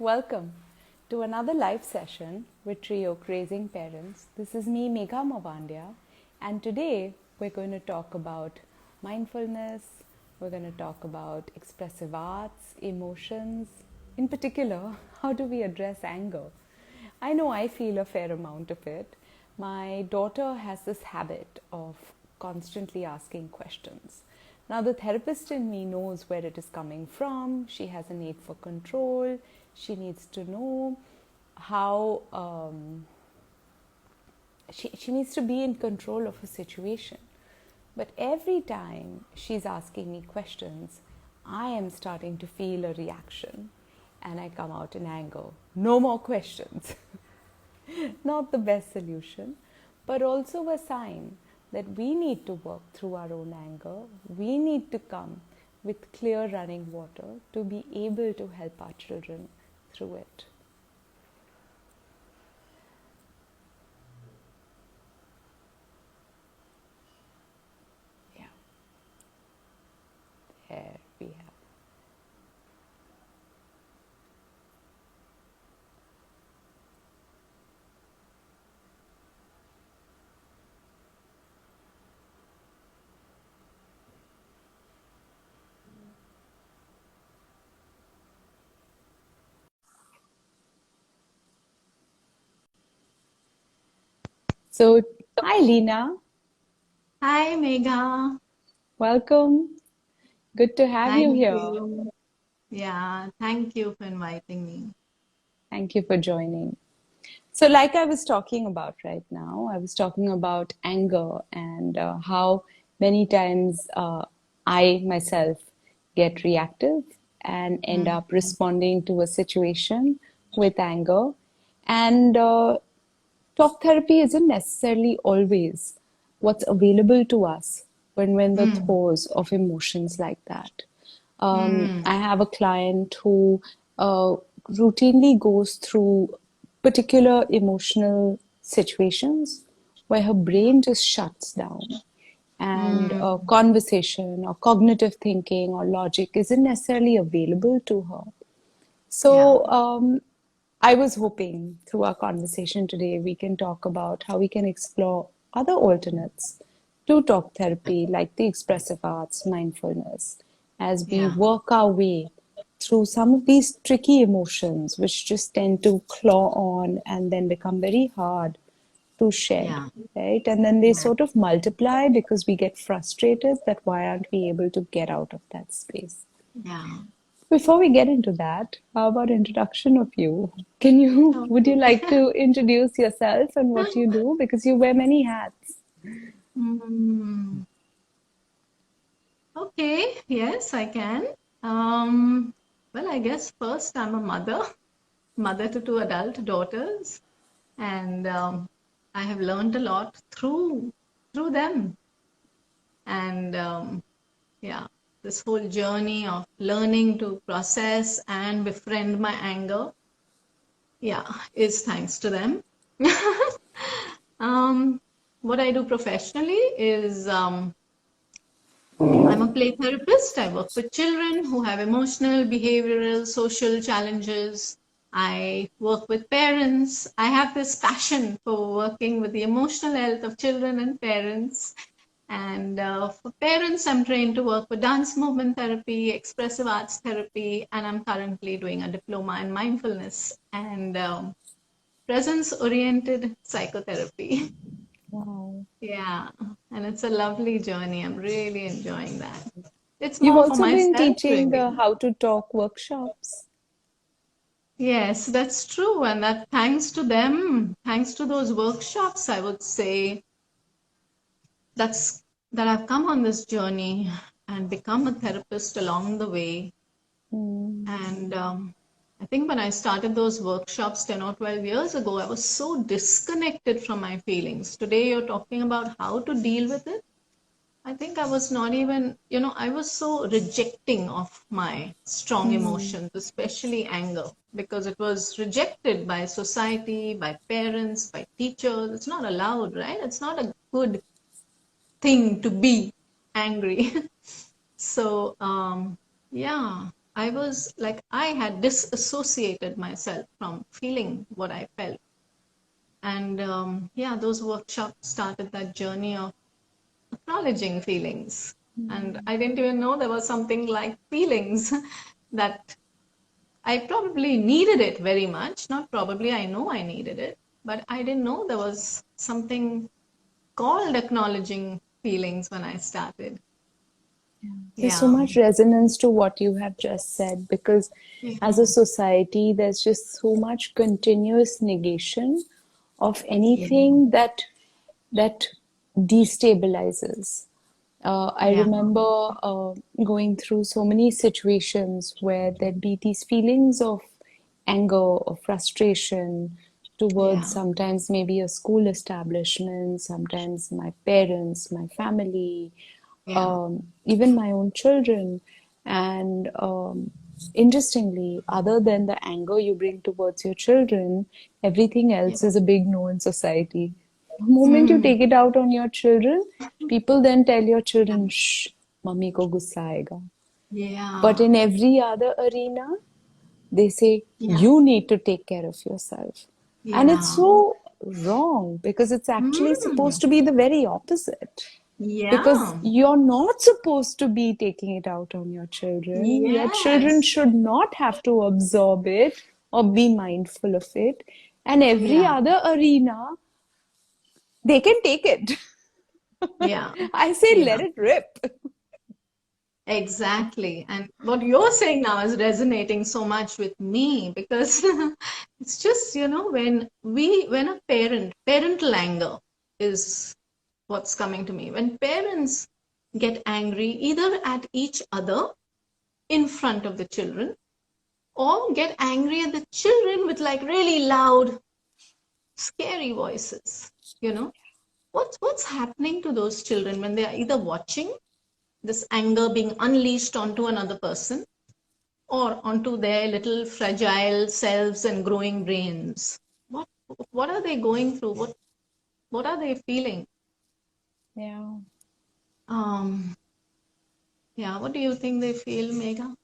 Welcome to another live session with Trio Raising Parents. This is me, Megha Mavandia, and today we're going to talk about mindfulness, we're going to talk about expressive arts, emotions, in particular, how do we address anger? I know I feel a fair amount of it. My daughter has this habit of constantly asking questions. Now, the therapist in me knows where it is coming from. She has a need for control. She needs to know how she needs to be in control of a situation. But every time she's asking me questions, I am starting to feel a reaction and I come out in anger. No more questions. Not the best solution, but also a sign that we need to work through our own anger. We need to come with clear running water to be able to help our children through it. Yeah, there we have. So, hi Lena, Hi, Megha. welcome. Good to have you Thank here. you. Yeah, thank you for inviting me. Thank you for joining. So, like I was talking about right now, I was talking about anger and how many times I myself get reactive and end Mm, up responding to a situation with anger. And talk therapy isn't necessarily always what's available to us when we're in the mm, throes of emotions like that. mm. I have a client who routinely goes through particular emotional situations where her Yeah. brain just shuts down and Mm, conversation or cognitive thinking or logic isn't necessarily available to her. yeah. So, I was hoping through our conversation today we can talk about how we can explore other alternates to talk therapy, like the expressive arts, mindfulness, as we Yeah. work our way through some of these tricky emotions which just tend to claw on and then become very hard to shed, Yeah. right? And then they Yeah. sort of multiply because we get frustrated that why aren't we able to get out of that space? Yeah. Before we get into that, how about introduction of you? Would you Okay. like to introduce yourself and what you do? Because you wear many hats. Mm, okay. Yes, I can. Um, well, I guess first I'm a mother, mother to two adult daughters, and I have learned a lot through them. And yeah, this whole journey of learning to process and befriend my anger, yeah, is thanks to them. um, what I do professionally is I'm a play therapist. I work with children who have emotional, behavioral, social challenges. I work with parents. I have this passion for working with the emotional health of children and parents. And for parents, I'm trained to work with dance movement therapy, expressive arts therapy, and I'm currently doing a diploma in mindfulness and presence oriented psychotherapy. Wow. Yeah, and it's a lovely journey. I'm really enjoying that. It's You've more for also been myself, teaching really. how to talk workshops. Yes, that's true. And that thanks to them, thanks to those workshops, I would say that's that I've come on this journey and become a therapist along the way. Mm, And I think when I started those workshops 10 or 12 years ago, I was so disconnected from my feelings. Today, you're talking about how to deal with it. I think I was not even, I was so rejecting of my strong mm, emotions, especially anger, because it was rejected by society, by parents, by teachers. It's not allowed, right? It's not a good thing to be angry. So, yeah. I was like, I had disassociated myself from feeling what I felt. And yeah, those workshops started that journey of acknowledging feelings. And I didn't even know there was something like feelings that I probably needed it very much. Not probably, I know I needed it, but I didn't know there was something called acknowledging feelings when I started. There's so Yeah. much resonance to what you have just said because as a Yeah. society, there's just so much continuous negation of Yeah. anything that destabilizes. I Yeah. remember going through so many situations where there'd be these feelings of anger or frustration towards Yeah. sometimes maybe a school establishment, sometimes my parents, my family, Yeah. even my own children. And interestingly, other than the anger you bring towards your children, everything Yeah. else is a big no in society. The moment you Mhm. take it out on your children, people then tell your children, shh, mummy ko gussa aega. But Yeah. in every other arena, they say, Yeah. you need to take care of yourself. And it's Yeah. so wrong because it's actually Mm. supposed to be the very opposite. Because Yeah. you're not supposed to be taking it out on your children. Your children Yes. should not have to absorb it or be mindful of it. And every Yeah. other arena, they can take it. Yeah. I say, Yeah. let it rip. Exactly. And what you're saying now is resonating so much with me because it's just, when a parental anger is what's coming to me. When parents get angry either at each other in front of the children or get angry at the children with like really loud, scary voices, you know, what's happening to those children when they are either watching this anger being unleashed onto another person or onto their little fragile selves and growing brains. What what are they going through? What are they feeling? Yeah. Um, yeah, what do you think they feel, Megha?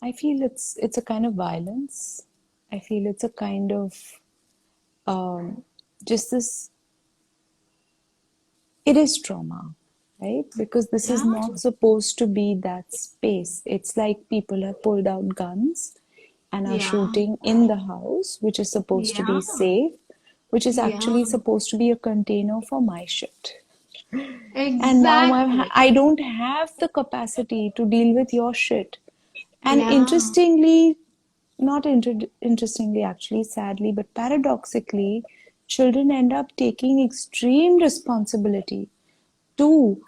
I feel it's a kind of violence. I feel it's a kind of just this. It is trauma, right? Because this is Yeah, not supposed to be that space. It's like people have pulled out guns and are yeah, shooting in the house, which is supposed to yeah, be safe, which is yeah, actually supposed to be a container for my shit. And now exactly. I don't have the capacity to deal with your shit. And Yeah, interestingly, not interestingly, actually, sadly, but paradoxically, children end up taking extreme responsibility to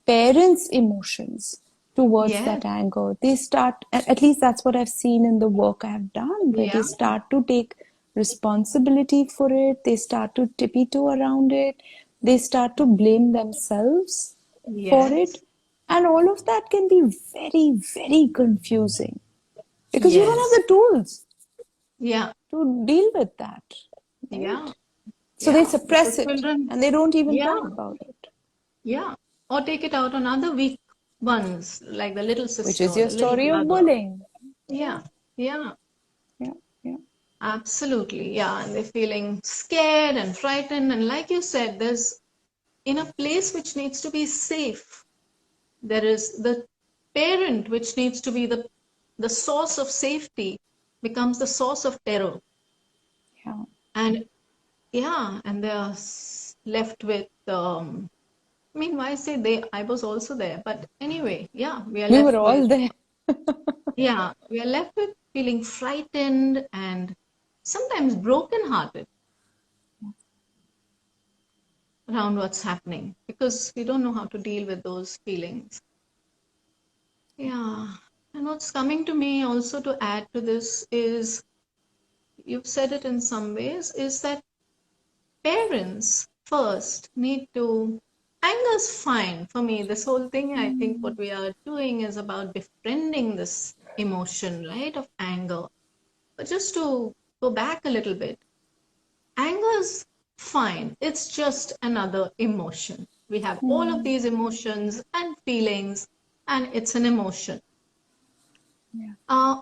parents' emotions towards yes, that anger. They start, at least that's what I've seen in the work I've done, where they yeah, start to take responsibility for it, they start to tippy toe around it, they start to blame themselves for it. yes, And all of that can be very, very confusing because you don't yes, have the tools yeah, to deal with that, yeah, right? So they yeah, because suppress it children, and they don't even yeah, talk about it, yeah, or take it out on other weak ones, like the little which sister is or your the little story of brother. bullying. Yeah, Yeah, yeah, yeah, yeah. absolutely. Yeah, and they're feeling scared and frightened. And like you said, there's in a place which needs to be safe, there is the parent which needs to be the source of safety becomes the source of terror. Yeah. And yeah, and they're left with I mean, why say they? I was also there, but anyway, yeah, we are We were left all with, there. yeah, we are left with feeling frightened and sometimes brokenhearted around what's happening because we don't know how to deal with those feelings. Yeah. And what's coming to me also to add to this is you've said it in some ways is that parents first need to, anger's fine for me. This whole thing, I think what we are doing is about befriending this emotion, right, of anger. But just to go back a little bit, anger's fine. It's just another emotion. We have all of these emotions and feelings, and it's an emotion.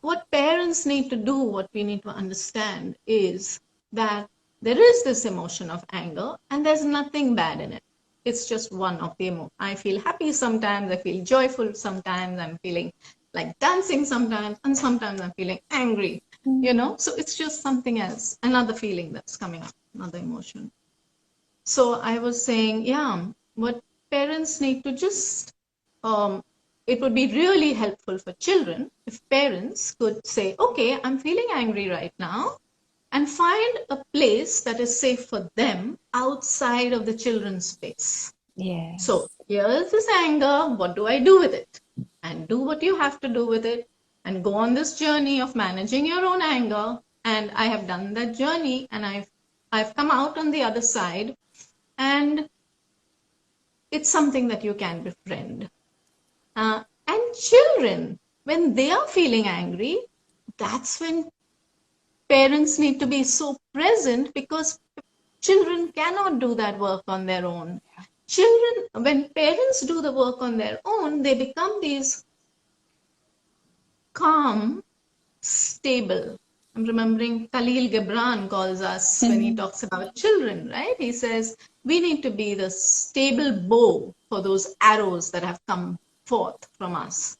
What parents need to do, what we need to understand is that there is this emotion of anger and there's nothing bad in it. It's just one of the emotions. I feel happy sometimes, I feel joyful sometimes, I'm feeling like dancing sometimes, and sometimes I'm feeling angry, So it's just something else, another feeling that's coming up, another emotion. So I was saying, what parents need to just, it would be really helpful for children if parents could say, okay, I'm feeling angry right now, and find a place that is safe for them outside of the children's space. Yes. So here's this anger, what do I do with it? And do what you have to do with it, and go on this journey of managing your own anger. And I have done that journey, and I've come out on the other side, and it's something that you can befriend. And children, when they are feeling angry, that's when parents need to be so present, because children cannot do that work on their own. Children, when parents do the work on their own, they become these calm, stable. I'm remembering Khalil Gibran calls us when he talks about children, right? He says, we need to be the stable bow for those arrows that have come forth from us.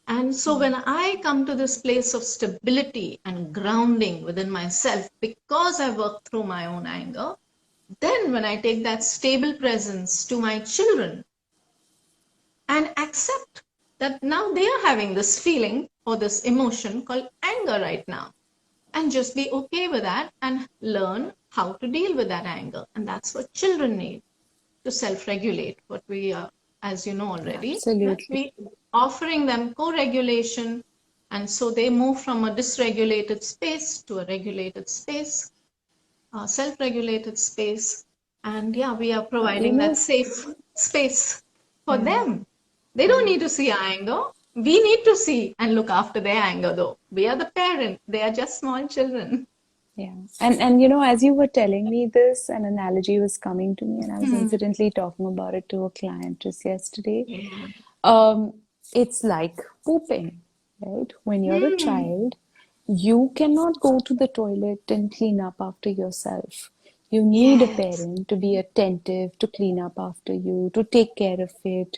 And so when I come to this place of stability and grounding within myself, because I worked through my own anger, then when I take that stable presence to my children and accept that now they are having this feeling or this emotion called anger right now, and just be okay with that and learn how to deal with that anger. And that's what children need to self-regulate, what we are, as you know already, that Absolutely. we offering them co-regulation, and so they move from a dysregulated space to a regulated space, a self-regulated space. And we are You providing that know, safe space for yeah, them. They don't yeah. need to see anger. We need to see and look after their anger, though. We are the parent. They are just small children. Yeah. And as you were telling me this, an analogy was coming to me, and I was Hmm. incidentally talking about it to a client just yesterday. Yeah. Um, it's like pooping, right? When you're a Hmm. child, you cannot go to the toilet and clean up after yourself. You need a Yes. parent to be attentive, to clean up after you, to take care of it,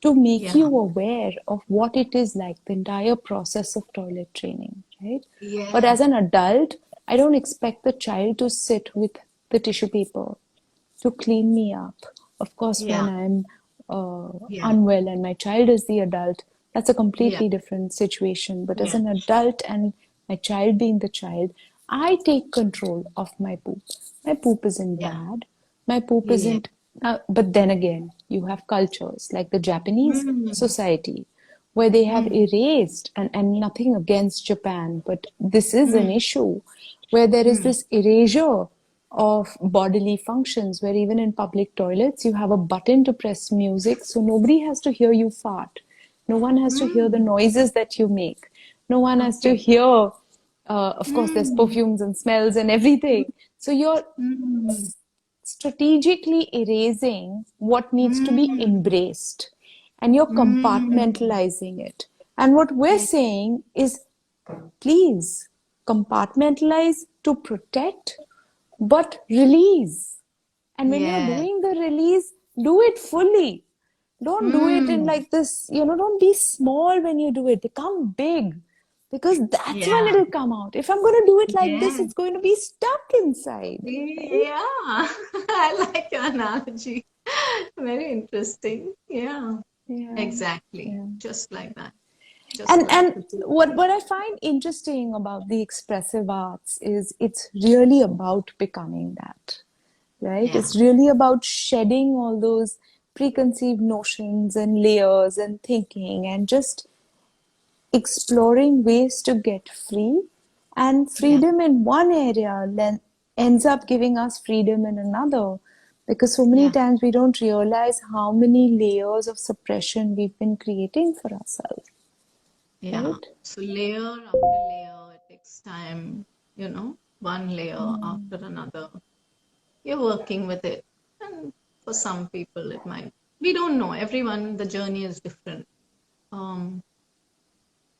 to make Yeah. you aware of what it is like, the entire process of toilet training, right? But Yeah. as an adult, I don't expect the child to sit with the tissue paper to clean me up. Of course, when Yeah. I'm Yeah. unwell and my child is the adult, that's a Yeah. completely different situation. But as Yeah. an adult and my child being the child, I take control of my poop. My poop isn't Yeah. bad. My poop Yeah. isn't. But then again, you have cultures like the Japanese Hmm. society where they have Hmm. erased, and nothing against Japan, but this is an Hmm. issue where there is Hmm. this erasure of bodily functions, where even in public toilets you have a button to press music so nobody has to hear you fart, no one has to hear the Hmm. noises that you make, no one has to Okay. hear, of course there's Hmm. perfumes and smells and everything, so you're Hmm. strategically erasing what needs to be Hmm. embraced, and you're Hmm. compartmentalizing it. And what we're Yes. saying is, please compartmentalize to protect, but release. And when you're Yes. doing the release, do it fully. Don't do it in Hmm. like this, don't be small when you do it. Become big, because that's when Yeah. it'll come out. If I'm going to do it like this, Yes. it's going to be stuck inside, right? Yeah. I like your analogy. Very interesting. Yeah. Yeah, Exactly. yeah. Just like that. Just like And what I find interesting about the expressive arts is it's really about becoming that, right? yeah. It's really about shedding all those preconceived notions and layers and thinking, and just exploring ways to get free. And Yeah. freedom in one area then ends up giving us freedom in another. Because so many Yeah. times we don't realize how many layers of suppression we've been creating for ourselves, Yeah. right? So layer after layer, it takes time, one layer after another. You're working with it. And for some people, we don't know. Everyone, the journey is different. Um,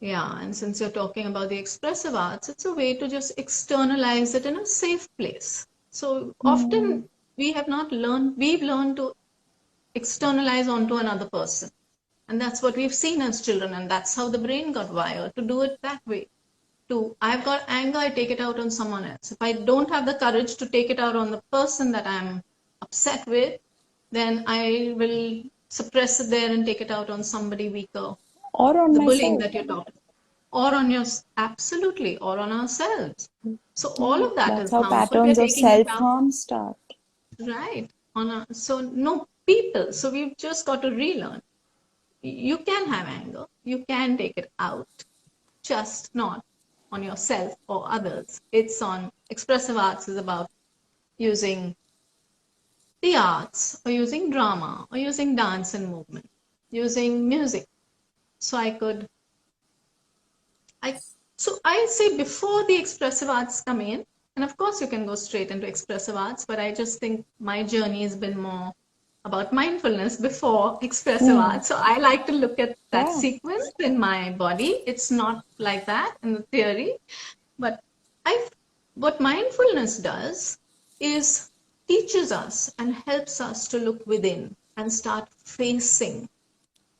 Yeah, and since you're talking about the expressive arts, it's a way to just externalize it in a safe place. So Mm. often we've learned to externalize onto another person. And that's what we've seen as children, and that's how the brain got wired to do it that way. To I've got anger, I take it out on someone else. If I don't have the courage to take it out on the person that I'm upset with, then I will suppress it there and take it out on somebody weaker. Or on The bullying myself. that you're talking, or on your absolutely, or on ourselves. So all Yeah, of that that's is how harmful. We're patterns of taking it self out, harm start. right? So no people. So we've just got to relearn. You can have anger. You can take it out, just not on yourself or others. It's on expressive arts is about using the arts or using drama or using dance and movement, using music. So I so I say before the expressive arts come in, and of course you can go straight into expressive arts, but I just think my journey has been more about mindfulness before expressive Hmm. arts. So I like to look at that Yeah. sequence in my body. It's not like that in the theory, but I what mindfulness does is teaches us and helps us to look within and start facing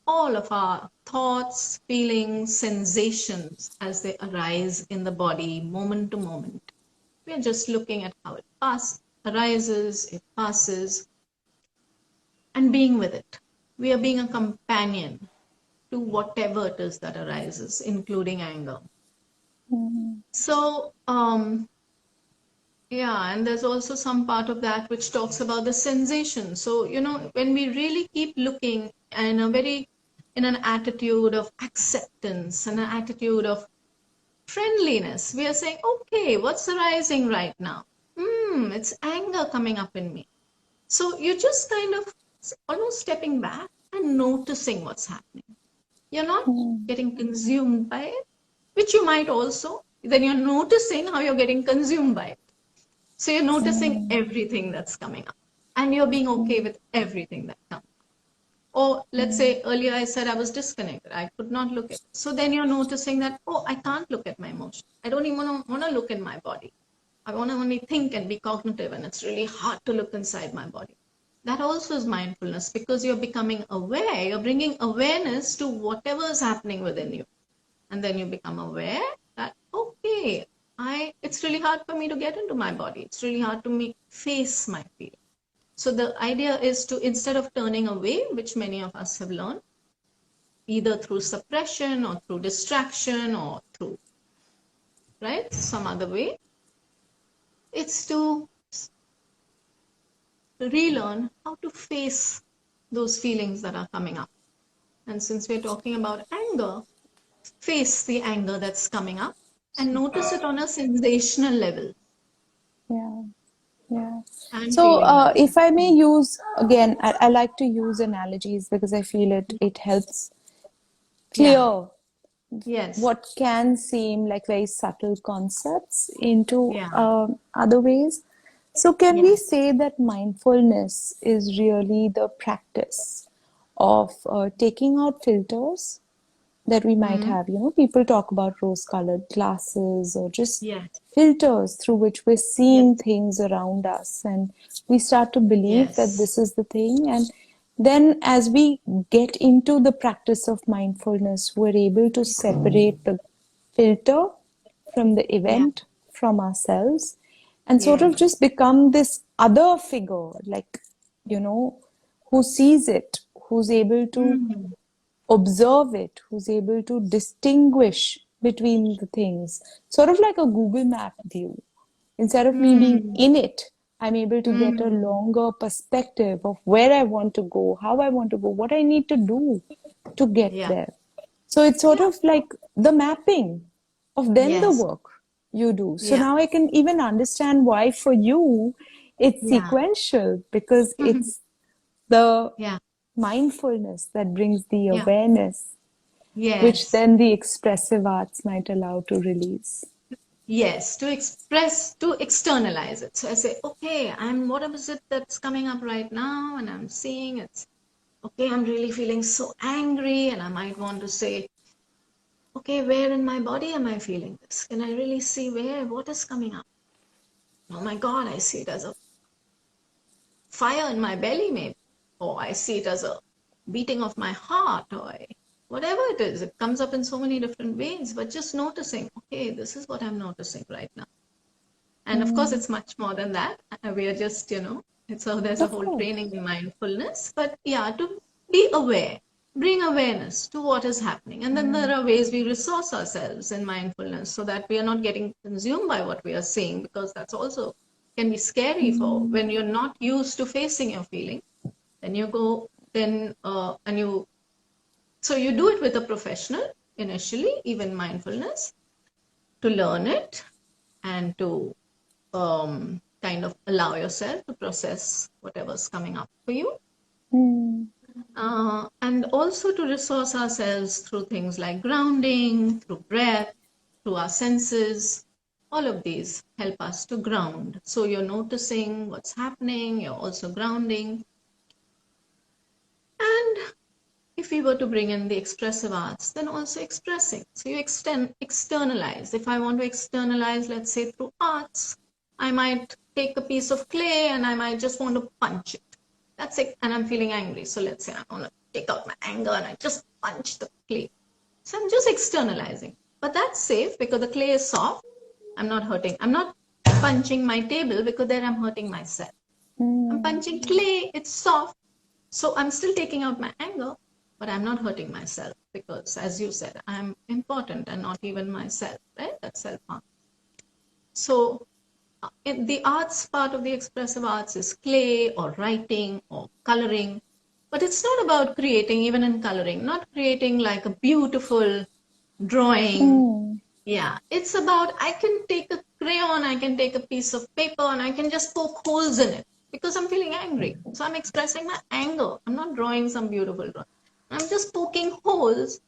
all of our thoughts, feelings, sensations as they arise in the body moment to moment. We are just looking at how it arises, it passes, and being with it. We are being a companion to whatever it is that arises, including anger. Mhm. So, yeah, and there's also some part of that which talks about the sensation. So, when we really keep looking in an attitude of acceptance and an attitude of friendliness, we are saying, okay, what's arising right now? It's anger coming up in me. So you're just kind of almost stepping back and noticing what's happening. You're not Hmm. getting consumed by it, which you might also, then you're noticing how you're getting consumed by it. So you're noticing Hmm. everything that's coming up and you're being okay Hmm. with everything that comes. Or let's Hmm. say earlier I said I was disconnected. I could not look at it. So then you're noticing that, oh, I can't look at my emotion. I don't even want to look in my body. I want to only think and be cognitive, and it's really hard to look inside my body. That also is mindfulness because you're becoming aware. You're bringing awareness to whatever is happening within you. And then you become aware that, okay, it's really hard for me to get into my body. It's really hard to face my feelings. So the idea is to, instead of turning away, which many of us have learned, either through suppression or through distraction or through, right, some other way, it's to relearn how to face those feelings that are coming up. And since we're talking about anger, face the anger that's coming up and notice it on a sensational level Yeah. Yeah. and So, feeling level. if I may use again, I like to use analogies because I feel it helps Yeah. clear Yes. what can seem like very subtle concepts into Yeah. other ways. So, can we Yes. say that mindfulness is really the practice of taking out filters that we might Mm. have? People talk about rose colored glasses or just Yes. filters through which we're Yes. seeing things around us, and we start to believe that Yes. this is the thing. And then, as we get into the practice of mindfulness, we're able to separate the filter from the Yeah. event, from ourselves, and sort Yeah. of just become this other figure, like, you know, who sees it, who's able to Mm. observe it, who's able to distinguish between the things, sort of like a Google Map view. Instead of me being Mm. in it, I'm able to get a Mm. longer perspective of where I want to go, how I want to go, what I need to do to get Yeah. there. So it's sort Yeah. of like the mapping of then the Yes. work you do. So Yeah. now I can even understand why for you it's Yeah. sequential, because it's the Yeah. mindfulness that brings the Yeah. awareness, which Yes. then the expressive arts might allow to release. Yes. To express, to externalize it. So I say, okay, what is it that's coming up right now? And I'm seeing it's, okay, I'm really feeling so angry. And I might want to say, okay, where in my body am I feeling this? Can I really see what is coming up? Oh my God, I see it as a fire in my belly, maybe. Or I see it as a beating of my heart, or whatever it is. It comes up in so many different ways, but just noticing, okay, this is what I'm noticing right now. And of course, it's much more than that. We are just, there's a Of whole course. training in mindfulness. But yeah, to be aware, bring awareness to what is happening. And then there are ways we resource ourselves in mindfulness so that we are not getting consumed by what we are seeing, because that's also can be scary for when you're not used to facing your feeling. Then you go, so you do it with a professional initially, even mindfulness, to learn it and to kind of allow yourself to process whatever's coming up for you. And also to resource ourselves through things like grounding, through breath, through our senses. All of these help us to ground. So you're noticing what's happening, you're also grounding. And if we were to bring in the expressive arts, then also expressing. So you externalize. If I want to externalize, let's say through arts, I might take a piece of clay and I might just want to punch it. That's it. And I'm feeling angry. So let's say I want to take out my anger and I just punch the clay. So I'm just externalizing. But that's safe because the clay is soft. I'm not hurting. I'm not punching my table because then I'm hurting myself. I'm punching clay. It's soft. So I'm still taking out my anger, but I'm not hurting myself because, as you said, I'm important and not even myself, right? That's self-harm. So in the arts part of the expressive arts is clay or writing or coloring, but it's not about creating, even in coloring, not creating like a beautiful drawing. Yeah, it's about I can take a crayon, I can take a piece of paper and I can just poke holes in it because I'm feeling angry. So I'm expressing my anger. I'm not drawing some beautiful drawing. I'm just poking holes.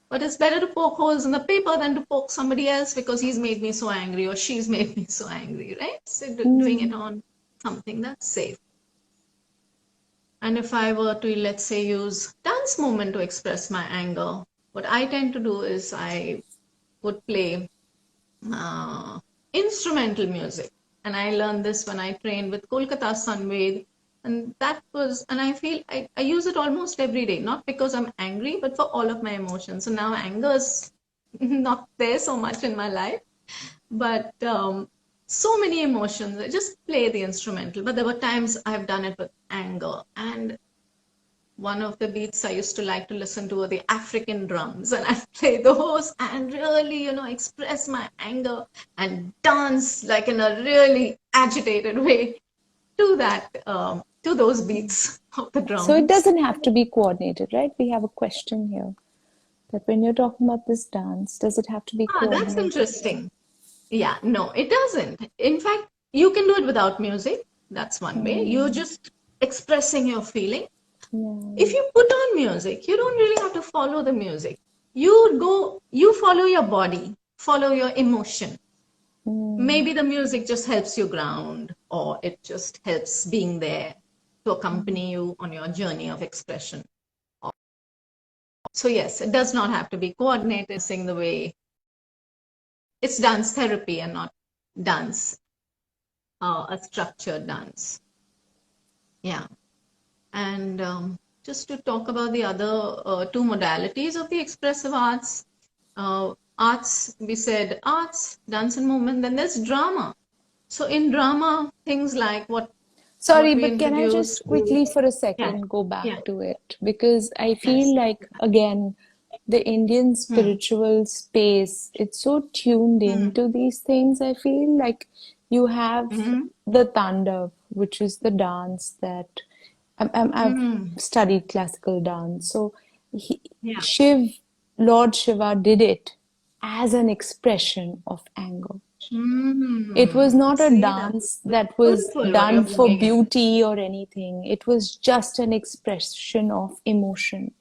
But it's better to poke holes in the paper than to poke somebody else because he's made me so angry or she's made me so angry, right? So doing it on something that's safe. And if I were to, let's say, use dance movement to express my anger, what I tend to do is I would play instrumental music. And I learned this when I trained with Kolkata Sanved. And I feel I use it almost every day, not because I'm angry, but for all of my emotions. So now anger is not there so much in my life, but so many emotions. I just play the instrumental. But there were times I've done it with anger. And one of the beats I used to like to listen to were the African drums, and I'd play those and really, express my anger and dance like in a really agitated way to to those beats of the So it drums. doesn't have to be coordinated, right? We have a question here that when you're talking about this dance, does it have to be That's coordinated? interesting. Yeah, no, it doesn't. In fact, you can do it without music. That's one way. You're just expressing your feeling. Yeah. If you put on music, you don't really have to follow the music. You follow your body, follow your emotion. Maybe the music just helps you ground, or it just helps being there to accompany you on your journey of expression. So yes, it does not have to be coordinated, sing the way. It's dance therapy and not dance, a structured dance. Yeah. And just to talk about the other two modalities of the expressive arts, we said arts, dance and movement, then there's drama. So in drama, things like what Sorry, we but can I introduced. just quickly for a Yeah, second go back yeah, to it? Because I yes. feel like, again, the Indian Hmm. spiritual space, it's so tuned Hmm. into these things. I feel like you have Hmm. the Tandav, which is the dance that I've Hmm. studied classical dance. So he, Yeah. Shiv, Lord Shiva did it as an expression of anger. It was Hmm. not a See, that's dance that was beautiful what you're done for bringing in. beauty or anything. It was just an expression of emotion.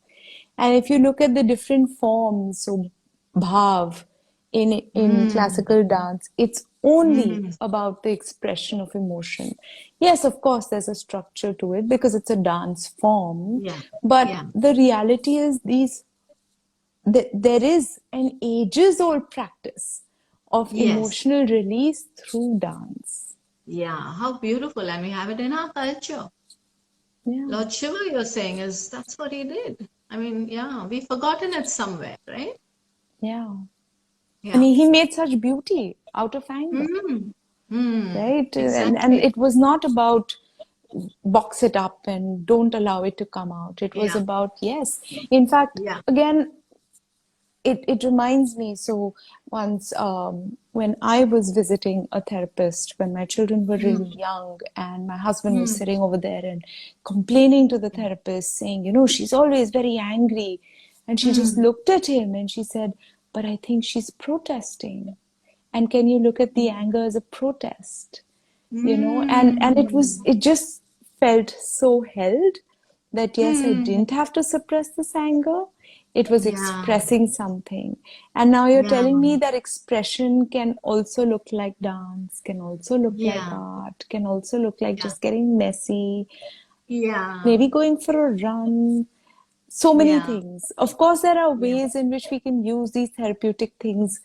And if you look at the different forms, so bhav in Hmm. classical dance, it's only Hmm. about the expression of emotion. Yes, of course, there's a structure to it because it's a dance form, Yeah. but Yeah. the reality is these there is an ages-old practice of Yes. emotional release through dance. Yeah. How beautiful. And we have it in our culture. Yeah, Lord Shiva, you're saying, is that's what he did. I mean, yeah, we've forgotten it somewhere, right? yeah. And Yeah. he made such beauty out of anger, Mm. Mm. right? And Exactly. it was not about box it up and don't allow it to come out. It was Yeah. about, yes. In fact, Yeah. again, it reminds me. So once, when I was visiting a therapist when my children were Mm. really young, and my husband was Mm. sitting over there and complaining to the therapist, saying, she's always very angry. And she just Mm. looked at him and she said, but I think she's protesting. And can you look at the anger as a protest? And it was, Mm. it just felt so held that yes, I Mm. didn't have to suppress this anger. It was Yeah. expressing something. And now you're Yeah. telling me that expression can also look like dance, can also look like Yeah. art, can also look like Yeah. just getting messy, Yeah. maybe going for a run. So many Yeah. things. Of course, there are Yeah. ways in which we can use these therapeutic things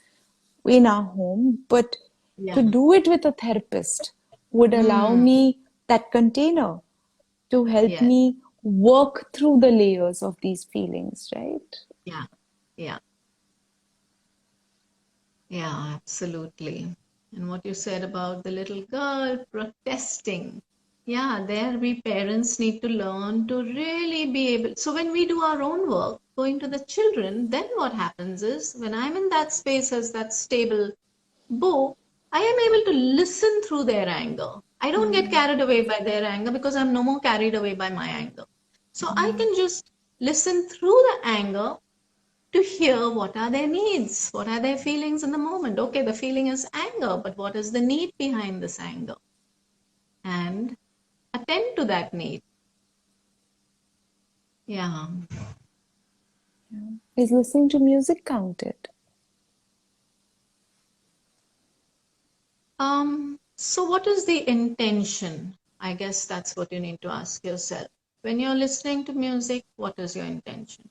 in our home, but Yeah. to do it with a therapist would allow Mm. me that container to help Yes. me work through the layers of these feelings, right? Yeah. Yeah. Yeah, absolutely. And what you said about the little girl protesting. Yeah, there we parents need to learn to really be able. So when we do our own work, going to the children, then what happens is when I'm in that space as that stable bow, I am able to listen through their anger. I don't get Mm, carried away by their anger because I'm no more carried away by my anger. So I mm, can just listen through the anger to hear what are their needs, what are their feelings in the moment. Okay, the feeling is anger, but what is the need behind this anger? And attend to that need. Yeah. yeah. Is listening to music counted? So what is the intention? I guess that's what you need to ask yourself. When you're listening to music, what is your intention?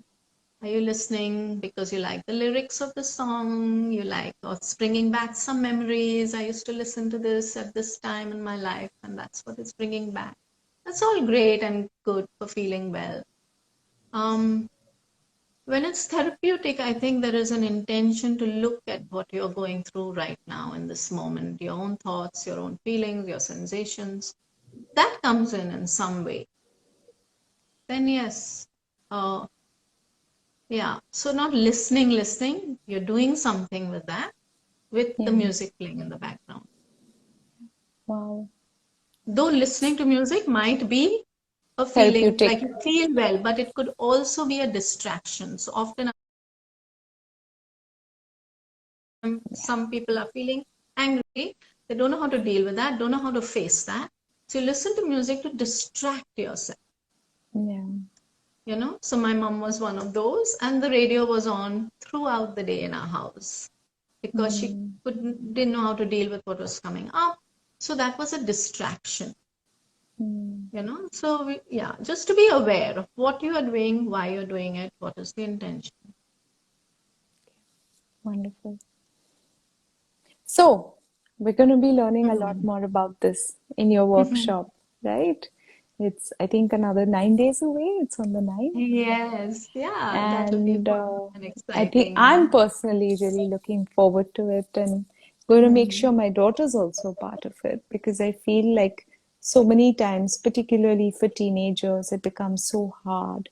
Are you listening because you like the lyrics of the song? You like, or it's bringing back some memories. I used to listen to this at this time in my life, and that's what it's bringing back. That's all great and good for feeling well. Um, when it's therapeutic, I think there is an intention to look at what you're going through right now in this moment, your own thoughts, your own feelings, your sensations. That comes in some way. Then, yes, uh, yeah. So, not listening, you're doing something with that, with the Yeah. music playing in the background. Wow. Though listening to music might be a feeling Therapeutic. like you feel well, but it could also be a distraction. So, often some people are feeling angry, they don't know how to deal with that, don't know how to face that. So, you listen to music to distract yourself. Yeah. So my mom was one of those, and the radio was on throughout the day in our house because she Mm, didn't know how to deal with what was coming up. So that was a distraction. mm. So yeah, just to be aware of what you are doing, why you're doing it, what is the intention. Wonderful. So, we're going to be learning a lot Hmm. more about this in your workshop, right? It's, I think, another 9 days away. It's on the 9th. Yes, yeah, that will be And fun and I think exciting. I'm personally really looking forward to it, and going to make Mm. sure my daughter's also part of it, because I feel like so many times, particularly for teenagers, it becomes so hard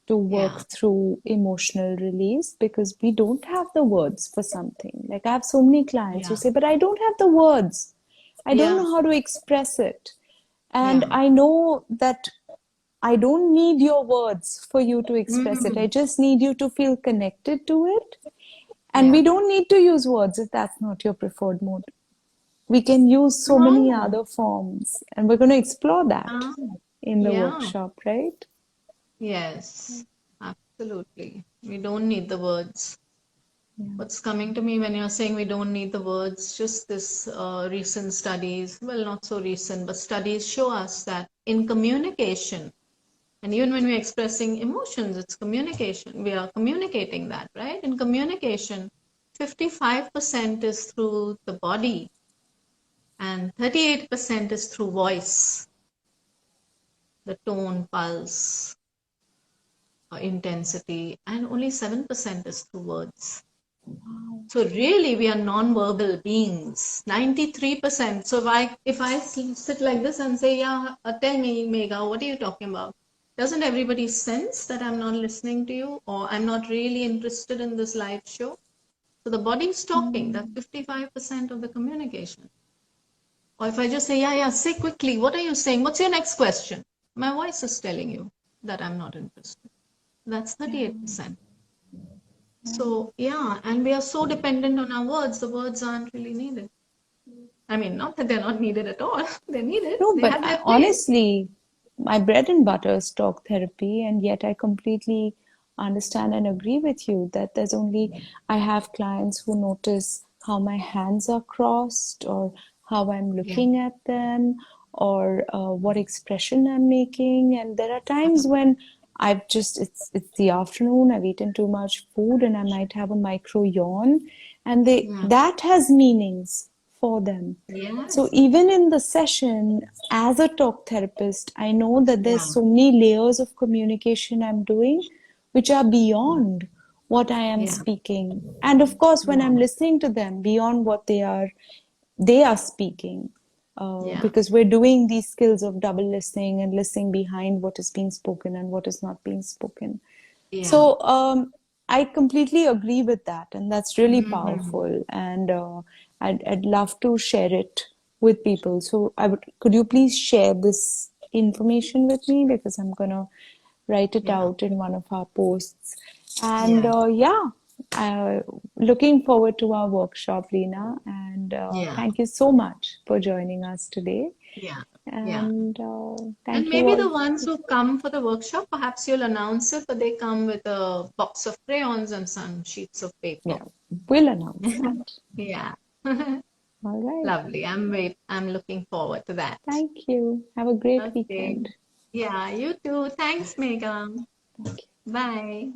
to Yeah, work through emotional release because we don't have the words for something. Like, I have so many clients who yeah, say, but I don't have the words. I don't yeah, know how to express it. And yeah. I know that I don't need your words for you to express it. I Mm. just need you to feel connected to it. And Yeah. we don't need to use words if that's not your preferred mode. We can use so many No. other forms, and we're going to explore that Ah, in the yeah. workshop, right? Yes, absolutely. We don't need the words. Yeah. What's coming to me when you're saying we don't need the words, just this recent studies, well, not so recent, but studies show us that in communication, and even when we're expressing emotions, it's communication. We are communicating that, right? in communication, 55% is through the body and 38% is through voice, the tone, pulse, or intensity, and only 7% is through words. Wow. So really, we are non-verbal beings. 93%. So if I sit like this and say, "Yeah, tell me, Megha, what are you talking about?" Doesn't everybody sense that I'm not listening to you, or I'm not really interested in this live show? So the body's talking. That's 55% of the communication. Or if I just say, "Yeah, yeah, say quickly. What are you saying? What's your next question?" My voice is telling you that I'm not interested. That's 38%. So, yeah, and we are so dependent on our words, the words aren't really needed. I mean, not that they're not needed at all, they're needed, No, they but have their place. honestly, my bread and butter is talk therapy, and yet I completely understand and agree with you that I have clients who notice how my hands are crossed, or how I'm Yeah. looking at them, or what expression I'm making. And there are times when it's the afternoon, I've eaten too much food, and I might have a micro yawn, and Yeah. that has meanings for them. So Yes. even in the session, as a talk therapist, I know that there's Yeah. so many layers of communication I'm doing which are beyond what I am Yeah. speaking. And of course, when Yeah. I'm listening to them, beyond what they are speaking. Yeah. Because we're doing these skills of double listening and listening behind what is being spoken and what is not being spoken. Yeah. So I completely agree with that, and that's really Mm-hmm. powerful. And I'd love to share it with people. So could you please share this information with me, because I'm gonna write it Yeah. out in one of our posts. And Yeah. yeah, uh, looking forward to our workshop, Lena. And Yeah. thank you so much for joining us today. Yeah. Yeah. And And thank you maybe all. the ones who come for the workshop, perhaps you'll announce it, but they come with a box of crayons and some sheets of paper. Yeah, we'll announce that. Yeah. All right. Lovely. I'm looking forward to that. Thank you. Have a great Okay. weekend. Yeah, you too. Thanks, Megan. Thank you. Bye.